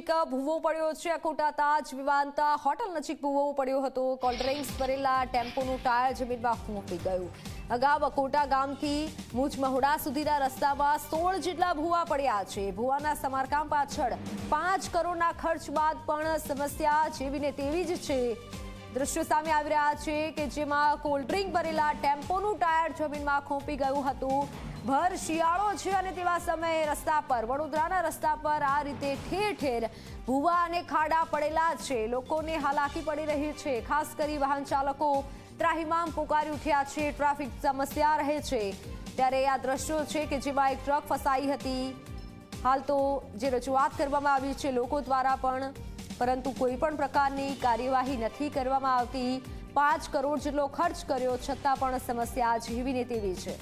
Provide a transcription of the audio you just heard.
નજીક ભૂવો પડ્યો છે। અકોટા તાજ વિમાનતા હોટલ નજીક ભૂવો પડ્યો હતો। કોલ્ડ ડ્રિંક્સ ભરેલા ટેમ્પોનું ટાયર જમીનમાં ખૂંપી ગયું। અગાઉ અકોટા ગામથી મુજ મહુડા સુધીના રસ્તામાં 16 જેટલા ભૂવા પડ્યા છે। ભૂવાના સમારકામ પાછળ 5 કરોડના ખર્ચ બાદ પણ સમસ્યા જેવી ને તેવી જ છે। દ્રશ્યો સામે આવી રહ્યા છે કે જેમાં કોલ્ડ ડ્રિંક ભરેલા ટેમ્પોનું ટાયર જમીનમાં ખૂંપી ગયું હતું। ભર શિયાળો છે અને તેવા સમયે રસ્તા પર વડોદરાના રસ્તા પર આ રીતે ઠેર ઠેર ભૂવા અને ખાડા પડેલા છે। લોકોને હાલાકી પડી રહી છે। ખાસ કરી વાહન ચાલકો ત્રાહિમામ પોકારી ઉઠ્યા છે। ટ્રાફિક સમસ્યા રહે છે। ત્યારે આ દ્રશ્યો છે કે જેમાં એક ટ્રક ફસાઈ હતી। હાલ તો જે રજૂઆત કરવામાં આવી છે લોકો દ્વારા પણ, પરંતુ કોઈ પણ પ્રકારની કાર્યવાહી નથી કરવામાં આવતી। 5 કરોડ જેટલો ખર્ચ કર્યો છતાં પણ સમસ્યા જેવી ને તેવી છે।